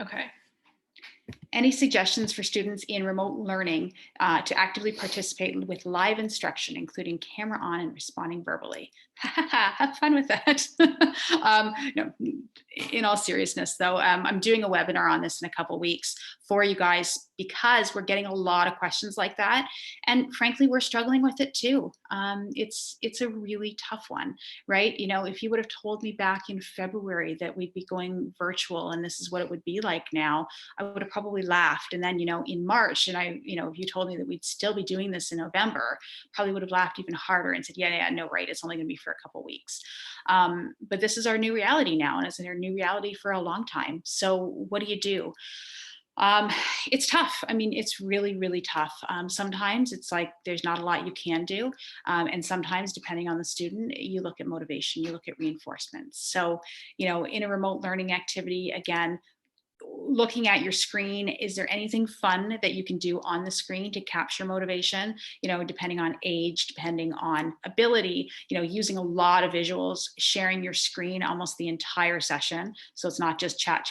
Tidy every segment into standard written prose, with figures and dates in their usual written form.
Okay. Any suggestions for students in remote learning to actively participate with live instruction, including camera on and responding verbally? Have fun with that. No, in all seriousness, though, I'm doing a webinar on this in a couple weeks for you guys because we're getting a lot of questions like that, and frankly, we're struggling with it too. It's a really tough one, right? You know, if you would have told me back in February that we'd be going virtual and this is what it would be like now, I would have probably laughed. And then, you know, in March, and if you told me that we'd still be doing this in November, probably would have laughed even harder and said, yeah, no, right. It's only going to be for a couple weeks. But this is our new reality now, and it's our new reality for a long time. So what do? It's tough. I mean, it's really, really tough. Sometimes it's like there's not a lot you can do. And sometimes, depending on the student, you look at motivation, you look at reinforcements. So, you know, in a remote learning activity, again, looking at your screen, is there anything fun that you can do on the screen to capture motivation? You know, depending on age, depending on ability, you know, using a lot of visuals, sharing your screen almost the entire session. So it's not just chat.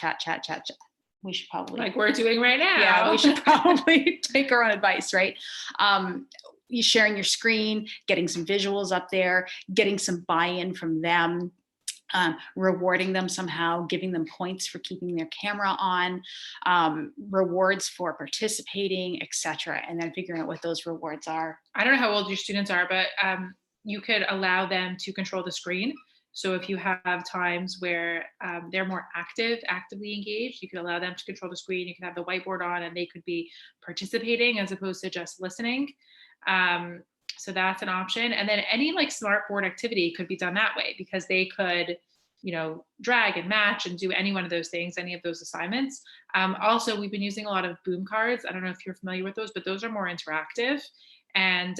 We should probably, like we're doing right now. Yeah, we should probably take our own advice, right? You sharing your screen, getting some visuals up there, getting some buy-in from them, rewarding them somehow, giving them points for keeping their camera on, rewards for participating, etc., and then figuring out what those rewards are. I don't know how old your students are, but you could allow them to control the screen. So if you have times where they're more actively engaged, you could allow them to control the screen. You can have the whiteboard on and they could be participating as opposed to just listening. So that's an option. And then any like smart board activity could be done that way because they could, you know, drag and match and do any one of those things, any of those assignments. Also, we've been using a lot of boom cards. I don't know if you're familiar with those, but those are more interactive. And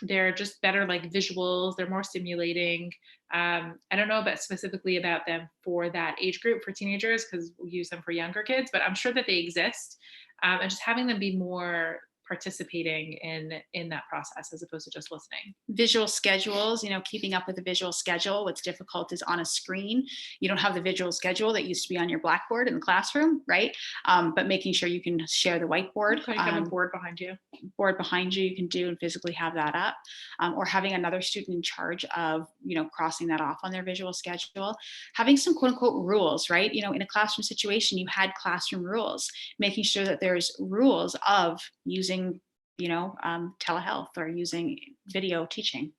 they're just better like visuals. They're more stimulating. I don't know about specifically about them for that age group for teenagers because we use them for younger kids, but I'm sure that they exist. And just having them be more participating in that process as opposed to just listening. Visual schedules, you know, keeping up with the visual schedule. What's difficult is on a screen, you don't have the visual schedule that used to be on your blackboard in the classroom, right? But making sure you can share the whiteboard. So you have a board behind you. You can do and physically have that up, or having another student in charge of, you know, crossing that off on their visual schedule. Having some quote unquote rules, right? You know, in a classroom situation, you had classroom rules, making sure that there's rules of using, you know, telehealth or using video teaching.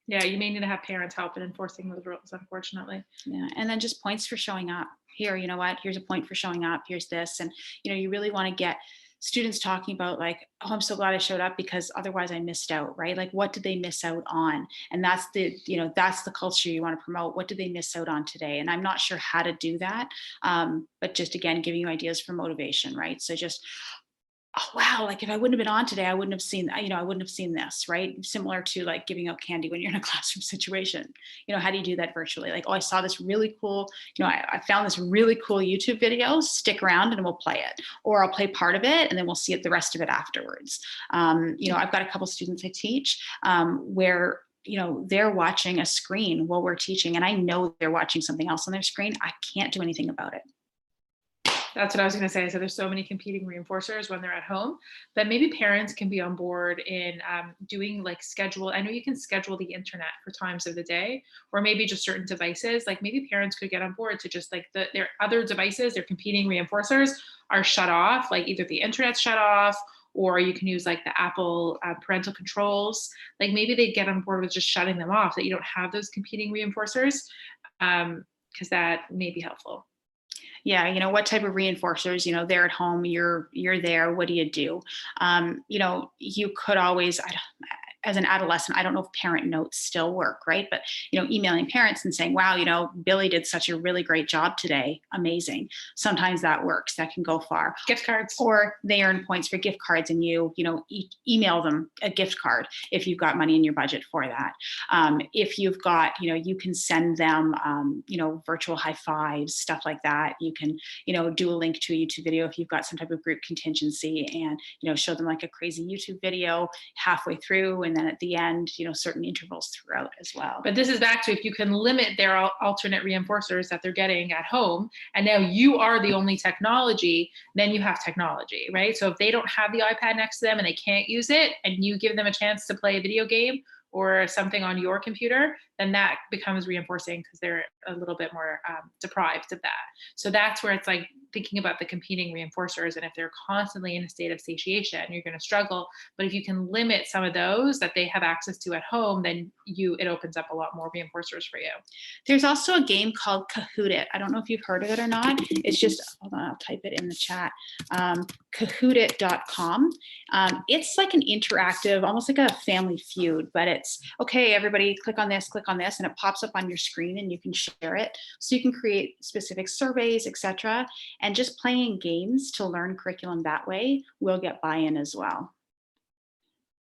Yeah, you may need to have parents help in enforcing those rules, unfortunately. Yeah, and then just points for showing up. Here, you know what, here's a point for showing up, here's this. And, you know, you really want to get students talking about like, oh, I'm so glad I showed up because otherwise I missed out, right? Like, what did they miss out on? And that's the, you know, that's the culture you want to promote. What did they miss out on today? And I'm not sure how to do that, but just again, giving you ideas for motivation, right? So just, oh wow, like if I wouldn't have been on today, I wouldn't have seen, you know, I wouldn't have seen this, right? Similar to like giving out candy when you're in a classroom situation. You know, how do you do that virtually? Like, oh, I saw this really cool, you know, I found this really cool YouTube video, stick around and we'll play it. Or I'll play part of it and then we'll see it the rest of it afterwards. You know, I've got a couple students I teach where, you know, they're watching a screen while we're teaching and I know they're watching something else on their screen. I can't do anything about it. That's what I was going to say. So there's so many competing reinforcers when they're at home that maybe parents can be on board in doing like schedule. I know you can schedule the internet for times of the day, or maybe just certain devices. Like maybe parents could get on board to just like their other devices, their competing reinforcers are shut off. Like either the internet's shut off, or you can use like the Apple parental controls. Like maybe they get on board with just shutting them off, that you don't have those competing reinforcers, because that may be helpful. Yeah, you know, what type of reinforcers? You know, they're at home, you're there, what do? You know, you could always, as an adolescent, I don't know if parent notes still work, right? But, you know, emailing parents and saying, wow, you know, Billy did such a really great job today. Amazing. Sometimes that works. That can go far. Gift cards. Or they earn points for gift cards and you know, email them a gift card if you've got money in your budget for that. If you've got, you know, you can send them, you know, virtual high fives, stuff like that. You can, you know, do a link to a YouTube video if you've got some type of group contingency and, you know, show them like a crazy YouTube video halfway through and and then at the end, certain intervals throughout as well. But this is back to, if you can limit their alternate reinforcers that they're getting at home, and now you are the only technology, then you have technology, right? So if they don't have the iPad next to them and they can't use it, and you give them a chance to play a video game or something on your computer, then that becomes reinforcing because they're a little bit more deprived of that. So that's where it's like thinking about the competing reinforcers. And if they're constantly in a state of satiation, you're going to struggle. But if you can limit some of those that they have access to at home, then it opens up a lot more reinforcers for you. There's also a game called Kahoot. I don't know if you've heard of it or not. It's just, hold on, I'll type it in the chat. Kahootit.com. It's like an interactive, almost like a Family Feud, but it's, okay, everybody click on this, and it pops up on your screen and you can share it. So you can create specific surveys, etc. And just playing games to learn curriculum that way will get buy-in as well.